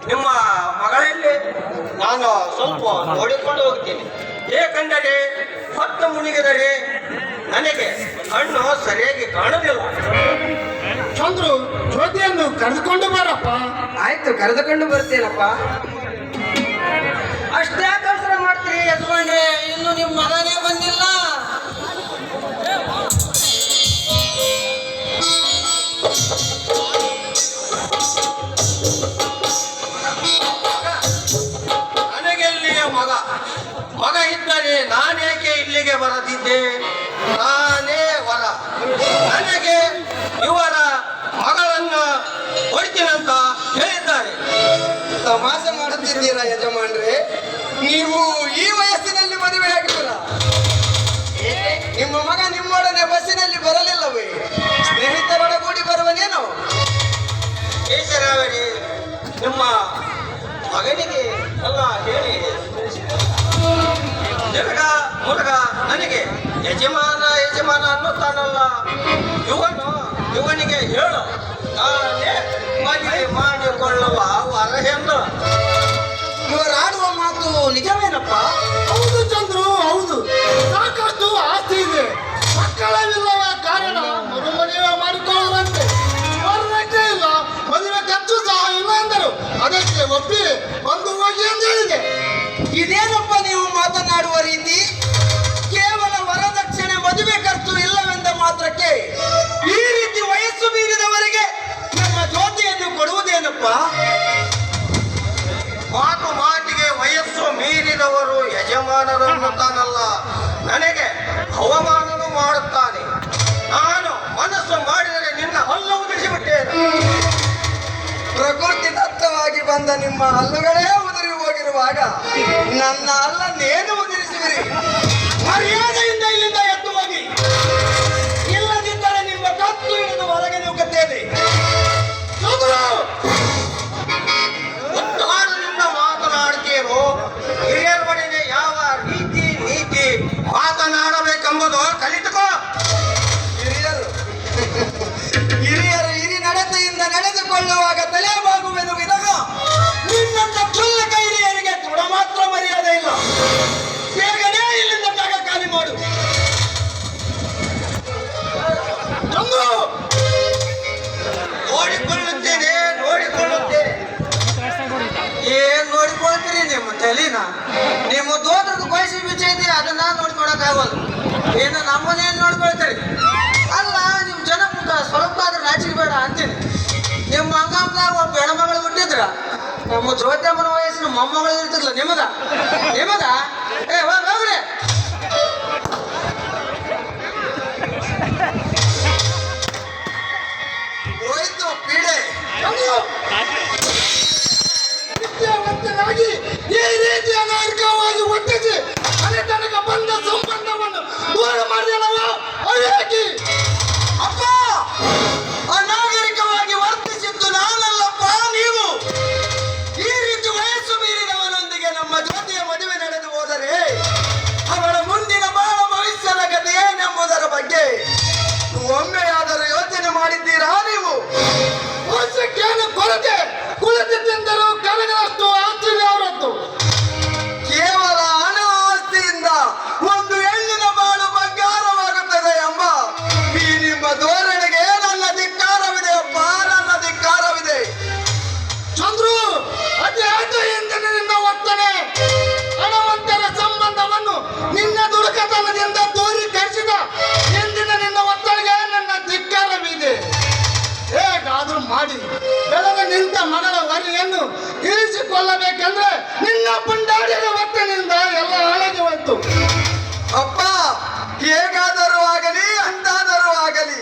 ನಿಮ್ಮ ಮಗಳಲ್ಲಿ ನಾನು ಸ್ವಲ್ಪ ನೋಡಿಕೊಂಡು ಹೋಗ್ತೀನಿ. ಏಕೆಂದರೆ ಹೊತ್ತು ಮುನಿಗಿದರೆ ನನಗೆ ಕಣ್ಣು ಸರಿಯಾಗಿ ಕಾಣುವುದಿಲ್ಲ. ಚಂದ್ರು, ಜ್ಯೋತಿಯನ್ನು ಕರೆದುಕೊಂಡು ಬಾರಪ್ಪ. ಆಯ್ತು, ಕರೆದುಕೊಂಡು ಬರ್ತೀನಪ್ಪ. ಅಷ್ಟೇ ಕೆಲಸ ಮಾಡ್ತೀರಿ ಯಜಮಾನ್ರೆ, ಇನ್ನು ನಿಮ್ಮ ಮಗನೇ ಬಂದಿಲ್ಲ. ನನಗೆಲ್ಲಿಯ ಮಗ ಇದ್ದರೆ ನಾನೇಕೆ ಇಲ್ಲಿಗೆ ಬರದಿದ್ದೆ? ನಾನೇ ವರ. ನನಗೆ ಇವರ ಮಗಳನ್ನ ಕೊಡ್ತೀನಂತ ಹೇಳಿದ್ದಾರೆ. ತಮಾಷೆ ಮಾಡುತ್ತಿದ್ದೀರಾ ಯಜಮಾನ್ರೆ? ನೀವು ಈ ವಯಸ್ಸಿನಲ್ಲಿ ಮದುವೆ ಆಗಿದ್ದೀರಾ? ನಿಮ್ಮ ಮಗ ನಿಮ್ಮೊಡನೆ ಬಸ್ಸಿನಲ್ಲಿ ಬರಲಿಲ್ಲವೇ? ಸ್ನೇಹಿತರೊಡಗೂಡಿ ಬರುವನೇನು? ಕೇಶರಾವರಿ, ನಿಮ್ಮ ಮಗನಿಗೆ ಎಲ್ಲ ಹೇಳಿ ಜಗ ಮುರುಗ ನನಗೆ ಯಜಮಾನ ಅನ್ನುತ್ತಾನಲ್ಲ, ಇವನಿಗೆ ಹೇಳು, ನಾನೇ ಮದುವೆ ಮಾಡಿಕೊಳ್ಳುವ ವರಹೆಂದು. ಇವರಾಡುವ ಮಾತು ನಿಜವೇನಪ್ಪ? ಹೌದು ಚಂದ್ರು, ಹೌದು. ಸಾಕಷ್ಟು ಆಸ್ತಿ ಇದೆ, ಮಕ್ಕಳವಿಲ್ಲವ ಕಾರಣ ಮರುಮದುವೆ ಮಾಡಿಕೊಳ್ಳುವಂತೆ. ಮರಣಕ್ಕೆ ಇಲ್ಲ, ಮದುವೆ ಖರ್ಚು ಸಹ ಇಲ್ಲ ಎಂದರು. ಅದಕ್ಕೆ ಒಪ್ಪಿ ಬಂದು ಹೋಗಿ ಎಂದು ಹೇಳಿದೆ. ಇದೇನಪ್ಪ ನೀವು ಮಾತನಾಡುವ ರೀತಿ? ಕೇವಲ ವರದಕ್ಷಿಣೆ ಮದುವೆ ಖರ್ಚು ಇಲ್ಲವೆಂದ ಮಾತ್ರಕ್ಕೆ ಈ ರೀತಿ ವಯಸ್ಸು ಮೀರಿದವರಿಗೆ ನಮ್ಮ ಜ್ಯೋತಿಯನ್ನು ಕೊಡುವುದೇನಪ್ಪ? ಮಾತಿಗೆ ವಯಸ್ಸು ಮೀರಿದವರು ಯಜಮಾನರನ್ನುತ್ತಾನಲ್ಲ, ನನಗೆ ಅವಮಾನನು ಮಾಡುತ್ತಾನೆ. ನಾನು ಮನಸ್ಸು ಮಾಡಿದರೆ ನಿನ್ನ ಹಲ್ಲು ಉದಿಸಿಬಿಟ್ಟೇನೆ. ಪ್ರಕೃತಿ ದತ್ತವಾಗಿ ಬಂದ ನಿಮ್ಮ ಹಲ್ಲುಗಳೇ ಉದುರಿ ಹೋಗಿರುವಾಗ ನನ್ನ ಹಲ್ಲನ್ನೇನು ಉದುರಿಸುವಿರಿ? ಮರ್ಯಾದೆಯಿಂದ ಇಲ್ಲಿಂದ ಎದ್ದು ಹೋಗಿ, ಇಲ್ಲದಿದ್ದರೆ ನಿಮ್ಮ ಕತ್ತು ಹಿಡಿದು ಹೊರಗೆ ನುಗ್ಗುತ್ತೇನೆ. ಉದ್ದಾರದಿಂದ ಮಾತನಾಡ್ತೀರೋ? ಹಿರಿಯರೊಡನೆ ಯಾವ ರೀತಿ ನೀತಿ ಮಾತನಾಡಬೇಕೆಂಬುದು ಕಲಿತುಕೋ. ಹಿರಿಯರು ಹಿರಿ ನಡತೆಯಿಂದ ನಡೆದುಕೊಳ್ಳುವಾಗ ತಲೆ ಬಾಗುವೆನು ವಿನಃ ನಿನ್ನಂತ ಕ್ಷುಲ್ಲಕ ಹಿರಿಯರಿಗೆ ತುಡ ಮಾತ್ರ ಮರ್ಯಾದೆ ಇಲ್ಲ. ಬೇಗನೆ ಇಲ್ಲಿಂದ ಜಾಗ ಖಾಲಿ ಮಾಡು. ಚಂದ್ರು, ನೋಡಿಕೊಳ್ಳುತ್ತೇನೆ. ಏನ್ ನೋಡಿಕೊಳ್ತೀರಿ? ನಿಮ್ಮ ತಲೆನ ನಿಮ್ಮ ದೋತ್ರದ ಕೊಯ್ಸಿ ಬಿಚ್ಚೈತಿ, ಅದನ್ನ ನೋಡ್ಕೊಳಕ್ಕಾಗೋದು. ಏನು ನಮ್ಮನೇನು ನೋಡ್ಕೊಳ್ತೀರಿ? ಅಲ್ಲ, ನಿಮ್ ಜನ ಮುಖ ಸ್ವಲ್ಪ ಆದ್ರೆ ನಾಚಿಕೆ ಬೇಡ ಅಂತೀನಿ. ನಿಮ್ಮ ಅಂಗಾಂಗದಾಗ ಒಬ್ಬ ಹೆಣ್ಮಗಳು ಹುಟ್ಟಿದ್ರ, ನಮ್ಮ ಜ್ಯೋತಿಯಮ್ಮನ ವಯಸ್ಸಿನ ಮೊಮ್ಮಗಳು ಇರ್ತಿರ್ಲ ನಿಮಗ. ಏ ಹೋಗ್ರಿ. ಹೋಯ್ತು ಪೀಡೆ. ವಿದ್ಯಾವಂತನಾಗಿ ಈ ರೀತಿ ಅನಾರ್ಕವಾಗಿ ಒಟ್ಟಿಸಿ ಅಲ್ಲಿ ತನಕ ಬಂದ ಸಂಬಂಧವನ್ನು ದೂರ ಮಾಡಿದಳವ ಅವೇಕಿ? ಅಪ್ಪ, ಅನಾಗರಿಕವಾಗಿ ವರ್ತಿಸಿದ್ದು ನಾನಲ್ಲಪ್ಪ, ನೀವು. ಈ ರೀತಿ ವಯಸ್ಸು ಮೀರಿದವನೊಂದಿಗೆ ನಮ್ಮ ಜ್ಯೋತಿಯ ಮದುವೆ ನಡೆದು ಹೋದರೆ ಅವಳ ಮುಂದಿನ ಬಾಳ ಭವಿಷ್ಯದ ಕಥೆ ಏನೆಂಬುದರ ಬಗ್ಗೆ ಒಮ್ಮೆಯಾದರೂ ಯೋಚನೆ ಮಾಡಿದ್ದೀರಾ ನೀವು? ವರ್ಷಕ್ಕೇನು ಕೊರತೆ? ಕುಳಿತು ತಿಂದರು ಕರಗರಷ್ಟು ಆಸ್ತಿ ಅವರದ್ದು. ಕೇವಲ ಹಣ ಆಸ್ತಿಯಿಂದ ಒಂದು ಹೆಣ್ಣಿನ ಬಾಳು ಬಂಗಾರವಾಗುತ್ತದೆ ಎಂಬ ಈ ನಿಮ್ಮ ಧೋರಣೆಗೆ ನನ್ನ ಧಿಕ್ಕಾರವಿದೆ ಅಪ್ಪ, ನನ್ನ ಧಿಕ್ಕಾರವಿದೆ. ಚಂದ್ರು, ಅತಿ ಆಚೆಯಿಂದ ಒತ್ತನೆ ಹಣವಂತರ ಸಂಬಂಧವನ್ನು ನಿನ್ನ ದುಡುಕತನದಿಂದ ದೂರೀಕರಿಸಿದ ಇಂದಿನ ನಿನ್ನ ಒತ್ತಡೆಗೆ ನನ್ನ ಧಿಕ್ಕಾರವಿದೆ. ಹೇಗಾದ್ರೂ ಮಾಡಿ ಬೆಳೆದ ನಿಂತ ಮಗಳ ವರಿಯನ್ನು ಇರಿಸಿಕೊಳ್ಳಬೇಕೆಂದ್ರೆ ನಿನ್ನ ಪುಂಡಾಡಿದ ಒತ್ತನಿಂದ ಎಲ್ಲ ಹಾಳಾಗಿ ಹೋಯ್ತು. ಅಪ್ಪ, ಹೇಗಾದರೂ ಆಗಲಿ ಅಂತಾದರೂ ಆಗಲಿ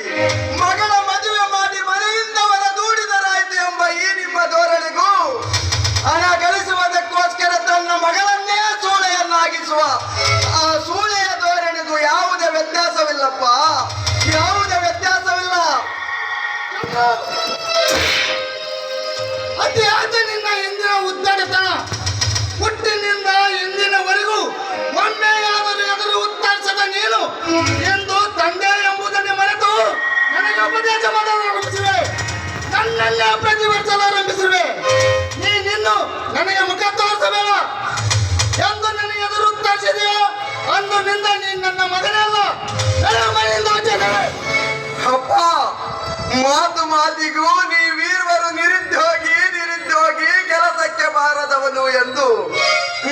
ಮಗಳ ಮದುವೆ ಮಾಡಿ ಮನೆಯಿಂದ ಹೊರ ದೂಡಿದರಾಯ್ತು ಎಂಬ ಈ ನಿಮ್ಮ ಧೋರಣೆಗೂ ಹಣ ಗಳಿಸುವುದಕ್ಕೋಸ್ಕರ ತನ್ನ ಮಗಳನ್ನೇ ಸೂಳೆಯನ್ನಾಗಿಸುವ ಆ ಸೂಳೆಯ ಧೋರಣೆಗೂ ಯಾವುದೇ ವ್ಯತ್ಯಾಸವಿಲ್ಲಪ್ಪ, ಯಾವುದೇ ವ್ಯತ್ಯಾಸವಿಲ್ಲ. ಅತಿ ಆಚೆ ನಿನ್ನ ಇಂದಿನ ಉದ್ದಾಟತನ ಹುಟ್ಟಿನಿಂದ ಇಂದಿನವರೆಗೂ ಒಮ್ಮೆಯಾದರೂ ಎದುರು ಉತ್ತರಿಸದ ನೀನು ಎಂದು ತಂದೆ ಎಂಬುದನ್ನೇ ಮರೆತು ನನಗೆ ಉಪದೇಶ ಮಾಡಲಾರಂಭಿಸಿವೆ, ನನ್ನನ್ನೇ ಪ್ರತಿಭಟಿಸಲಾರಂಭಿಸಿವೆ. ನೀ ನಿನ್ನ ಇನ್ನು ನನಗೆ ಮುಖ ತೋರಿಸಬೇಡ. ಎಂದು ನನಗೆ ಎದುರು ಉತ್ತರಿಸಿದೆಯೋ ಅಂದು ನಿಂದ ನೀನು ನನ್ನ ಮಗನೇ ಅಲ್ಲ. ನನ್ನ ಮನೆಯಿಂದ ಆಚೆ ನಡೆ. ಅಪ್ಪ, ಮಾತು ಮಾತಿಗೂ ನೀವೀರ್ವರು ನಿರುದ್ಯೋಗಿ ಕೆಲಸಕ್ಕೆ ಬಾರದವನು ಎಂದು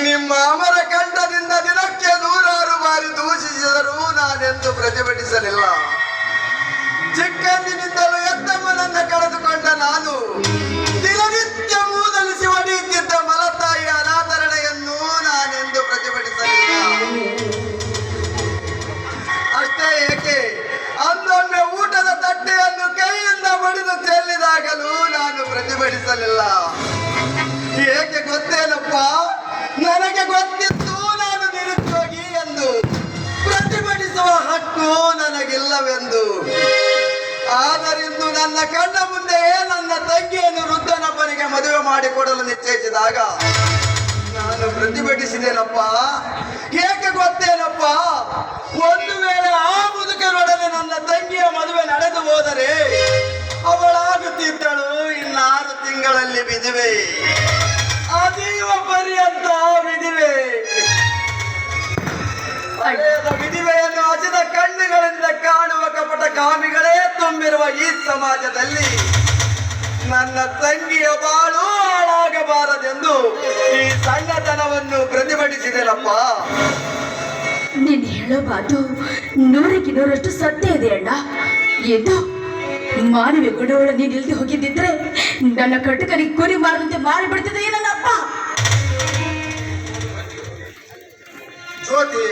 ನಿಮ್ಮ ಅಮರ ಕಂಠದಿಂದ ದಿನಕ್ಕೆ 100 ಬಾರಿ ದೂಷಿಸಿದರೂ ನಾನೆಂದು ಪ್ರತಿಭಟಿಸಲಿಲ್ಲ. ಚಿಕ್ಕಂದಿನಿಂದಲೂ ಎತ್ತಮ್ಮನನ್ನ ಕಳೆದುಕೊಂಡ ನಾನು ದಿನನಿತ್ಯ ಮೂದಲಿಸಿ ಹೊಡೆಯುತ್ತಿದ್ದ ಮಲತಾಯಿಯ ಅನಾದರಣೆಯನ್ನು ನಾನೆಂದು ಪ್ರತಿಭಟಿಸಲಿಲ್ಲ. ಅಷ್ಟೇ ಏಕೆ, ಅಂದೊಮ್ಮೆ ಊಟದ ತಟ್ಟೆಯನ್ನು ಕೈಯಿಂದ ಬಡಿದು ಚೆಲ್ಲಿದಾಗಲೂ ನಾನು ಪ್ರತಿಭಟಿಸಲಿಲ್ಲ. ಏಕೆ ಗೊತ್ತೇನಪ್ಪ, ನನಗೆ ಗೊತ್ತಿತ್ತು ನಾನು ನಿರುದ್ಯೋಗಿ ಎಂದು. ಪ್ರತಿಭಟಿಸುವ ಹಕ್ಕು ನನಗಿಲ್ಲವೆಂದು. ಆದರಿಂದು ನನ್ನ ಕಣ್ಣ ಮುಂದೆಯೇ ನನ್ನ ತಂಗಿಯನ್ನು ವೃದ್ಧನೊಬ್ಬನಿಗೆ ಮದುವೆ ಮಾಡಿಕೊಡಲು ನಿಶ್ಚಯಿಸಿದಾಗ ನಾನು ಪ್ರತಿಭಟಿಸಿದ್ದೇನಪ್ಪ. ಏಕೆ ಗೊತ್ತೇನಪ್ಪ, ಒಂದು ವೇಳೆ ಆ ಮುದುಕರೊಡನೆ ನನ್ನ ತಂಗಿಯ ಮದುವೆ ನಡೆದು ಹೋದರೆ ಅವಳಾಗುತ್ತಿದ್ದಳು 6 ತಿಂಗಳಲ್ಲಿ ವಿಧವೆ. ಅದೀವ ಪರ್ಯಂತ ವಿಧಿವೆ. ಹಳೆಯದ ವಿಧಿವೆಯನ್ನು ಹಸಿದ ಕಣ್ಣುಗಳಿಂದ ಕಾಣುವ ಕಪಟ ಕಾಮಿಗಳೇ ತುಂಬಿರುವ ಈ ಸಮಾಜದಲ್ಲಿ ನನ್ನ ತಂಗಿಯ ಬಾಳು ಹಾಳಾಗಬಾರದೆಂದು ಈ ಸಣ್ಣತನವನ್ನು ಪ್ರತಿಭಟಿಸಿದೆನಪ್ಪ. ನೀನು ಹೇಳೋ ಮಾತು 100% ಸತ್ಯ ಇದೆ ಅಣ್ಣ. ಎಂದು ಮಾನವ ಗುಣವಳ ನೀನು ಇಲ್ದೆ ಹೋಗಿದ್ದಿದ್ರೆ ನನ್ನ ಕಟುಕನಿಗೆ ಕುರಿ ಮಾರದಂತೆ ಮಾರಿಬಿಡ್ತಿದ್ದೆ ನನ್ನಪ್ಪ. ಜ್ಯೋತಿ,